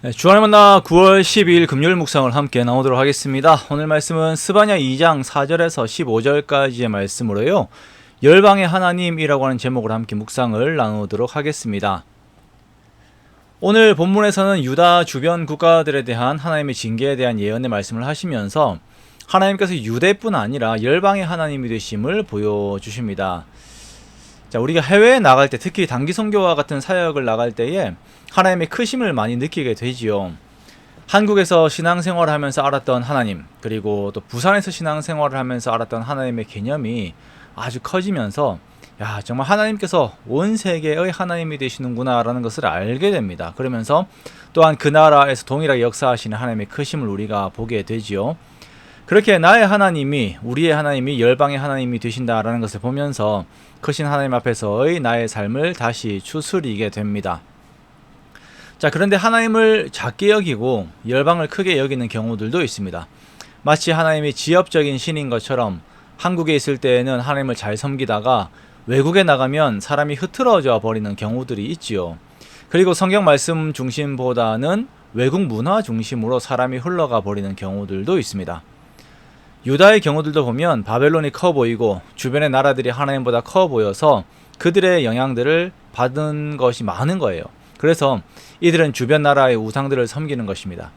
네, 주안의 만나 9월 12일 금요일 묵상을 함께 나오도록 하겠습니다. 오늘 말씀은 스바냐 2장 4절에서 15절까지의 말씀으로요. 열방의 하나님이라고 하는 제목으로 함께 묵상을 나누도록 하겠습니다. 오늘 본문에서는 유다 주변 국가들에 대한 하나님의 징계에 대한 예언의 말씀을 하시면서 하나님께서 유대뿐 아니라 열방의 하나님이 되심을 보여주십니다. 자, 우리가 해외에 나갈 때, 특히 단기 선교와 같은 사역을 나갈 때에 하나님의 크심을 많이 느끼게 되지요. 한국에서 신앙생활을 하면서 알았던 하나님, 그리고 또 부산에서 신앙생활을 하면서 알았던 하나님의 개념이 아주 커지면서 야, 정말 하나님께서 온 세계의 하나님이 되시는구나 라는 것을 알게 됩니다. 그러면서 또한 그 나라에서 동일하게 역사하시는 하나님의 크심을 우리가 보게 되지요. 그렇게 나의 하나님이, 우리의 하나님이 열방의 하나님이 되신다라는 것을 보면서 크신 하나님 앞에서의 나의 삶을 다시 추스리게 됩니다. 자, 그런데 하나님을 작게 여기고 열방을 크게 여기는 경우들도 있습니다. 마치 하나님이 지엽적인 신인 것처럼 한국에 있을 때에는 하나님을 잘 섬기다가 외국에 나가면 사람이 흐트러져 버리는 경우들이 있지요. 그리고 성경 말씀 중심보다는 외국 문화 중심으로 사람이 흘러가 버리는 경우들도 있습니다. 유다의 경우들도 보면 바벨론이 커 보이고 주변의 나라들이 하나님보다 커 보여서 그들의 영향들을 받은 것이 많은 거예요. 그래서 이들은 주변 나라의 우상들을 섬기는 것입니다.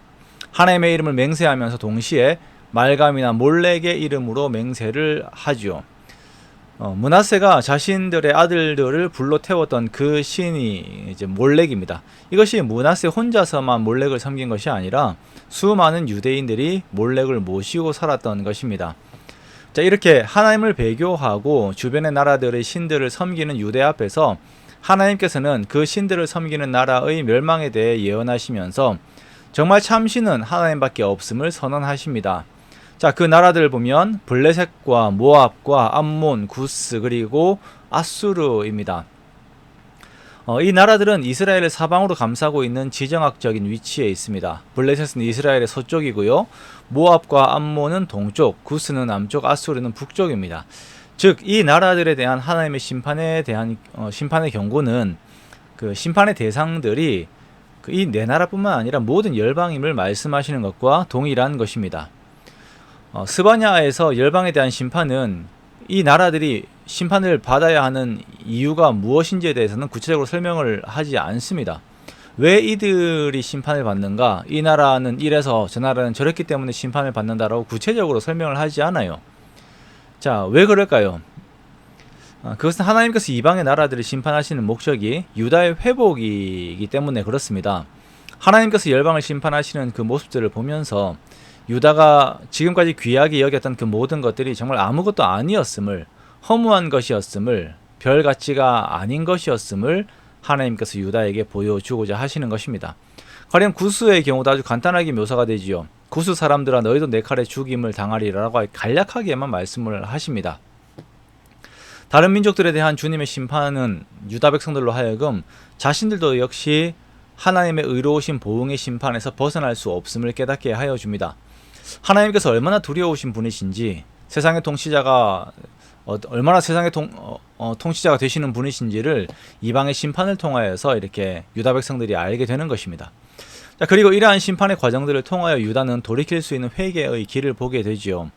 하나님의 이름을 맹세하면서 동시에 말감이나 몰렉의 이름으로 맹세를 하죠. 므낫세가 자신들의 아들들을 불러 태웠던 그 신이 이제 몰렉입니다. 이것이 므낫세 혼자서만 몰렉을 섬긴 것이 아니라 수많은 유대인들이 몰렉을 모시고 살았던 것입니다. 자, 이렇게 하나님을 배교하고 주변의 나라들의 신들을 섬기는 유대 앞에서 하나님께서는 그 신들을 섬기는 나라의 멸망에 대해 예언하시면서 정말 참신은 하나님밖에 없음을 선언하십니다. 자, 그 나라들을 보면 블레셋과 모압과 암몬, 구스, 그리고 아수르입니다. 이 나라들은 이스라엘을 사방으로 감싸고 있는 지정학적인 위치에 있습니다. 블레셋은 이스라엘의 서쪽이고요. 모압과 암몬은 동쪽, 구스는 남쪽, 아수르는 북쪽입니다. 즉, 이 나라들에 대한 하나님의 심판에 대한 심판의 경고는 그 심판의 대상들이 이 네 나라뿐만 아니라 모든 열방임을 말씀하시는 것과 동일한 것입니다. 스바냐에서 열방에 대한 심판은 이 나라들이 심판을 받아야 하는 이유가 무엇인지에 대해서는 구체적으로 설명을 하지 않습니다. 왜 이들이 심판을 받는가? 이 나라는 이래서 저 나라는 저랬기 때문에 심판을 받는다라고 구체적으로 설명을 하지 않아요. 자, 왜 그럴까요? 그것은 하나님께서 이방의 나라들을 심판하시는 목적이 유다의 회복이기 때문에 그렇습니다. 하나님께서 열방을 심판하시는 그 모습들을 보면서 유다가 지금까지 귀하게 여겼던 그 모든 것들이 정말 아무것도 아니었음을, 허무한 것이었음을, 별 가치가 아닌 것이었음을 하나님께서 유다에게 보여주고자 하시는 것입니다. 가령 구스의 경우도 아주 간단하게 묘사가 되지요. 구스 사람들아 너희도 내 칼에 죽임을 당하리라고 간략하게만 말씀을 하십니다. 다른 민족들에 대한 주님의 심판은 유다 백성들로 하여금 자신들도 역시 하나님의 의로우신 보응의 심판에서 벗어날 수 없음을 깨닫게 하여 줍니다. 하나님께서 얼마나 두려우신 분이신지, 세상의 통치자가 얼마나 세상의 통치자가 되시는 분이신지를 이방의 심판을 통하여서 이렇게 유다 백성들이 알게 되는 것입니다. 자, 그리고 이러한 심판의 과정들을 통하여 유다는 돌이킬 수 있는 회개의 길을 보게 되지요.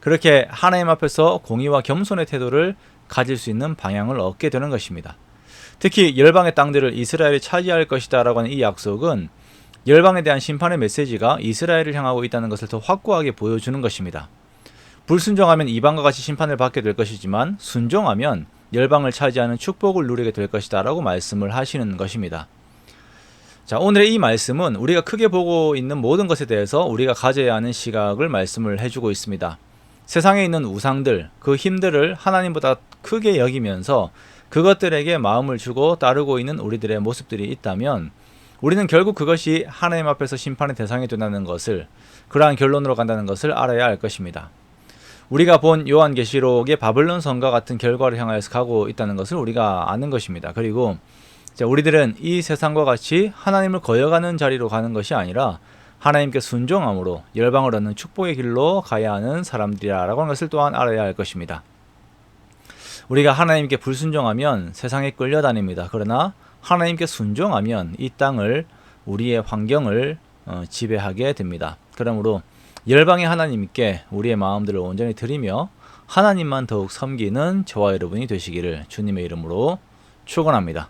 그렇게 하나님 앞에서 공의와 겸손의 태도를 가질 수 있는 방향을 얻게 되는 것입니다. 특히 열방의 땅들을 이스라엘이 차지할 것이다 라고 하는 이 약속은 열방에 대한 심판의 메시지가 이스라엘을 향하고 있다는 것을 더 확고하게 보여주는 것입니다. 불순종하면 이방과 같이 심판을 받게 될 것이지만 순종하면 열방을 차지하는 축복을 누리게 될 것이다 라고 말씀을 하시는 것입니다. 자, 오늘의 이 말씀은 우리가 크게 보고 있는 모든 것에 대해서 우리가 가져야 하는 시각을 말씀을 해주고 있습니다. 세상에 있는 우상들, 그 힘들을 하나님보다 크게 여기면서 그것들에게 마음을 주고 따르고 있는 우리들의 모습들이 있다면 우리는 결국 그것이 하나님 앞에서 심판의 대상이 된다는 것을, 그러한 결론으로 간다는 것을 알아야 할 것입니다. 우리가 본 요한계시록의 바벨론 성과 같은 결과를 향하여서 가고 있다는 것을 우리가 아는 것입니다. 그리고 우리들은 이 세상과 같이 하나님을 거역하는 자리로 가는 것이 아니라 하나님께 순종함으로 열방을 얻는 축복의 길로 가야 하는 사람들이라고 하는 것을 또한 알아야 할 것입니다. 우리가 하나님께 불순종하면 세상에 끌려다닙니다. 그러나 하나님께 순종하면 이 땅을 우리의 환경을 지배하게 됩니다. 그러므로 열방의 하나님께 우리의 마음들을 온전히 드리며 하나님만 더욱 섬기는 저와 여러분이 되시기를 주님의 이름으로 축원합니다.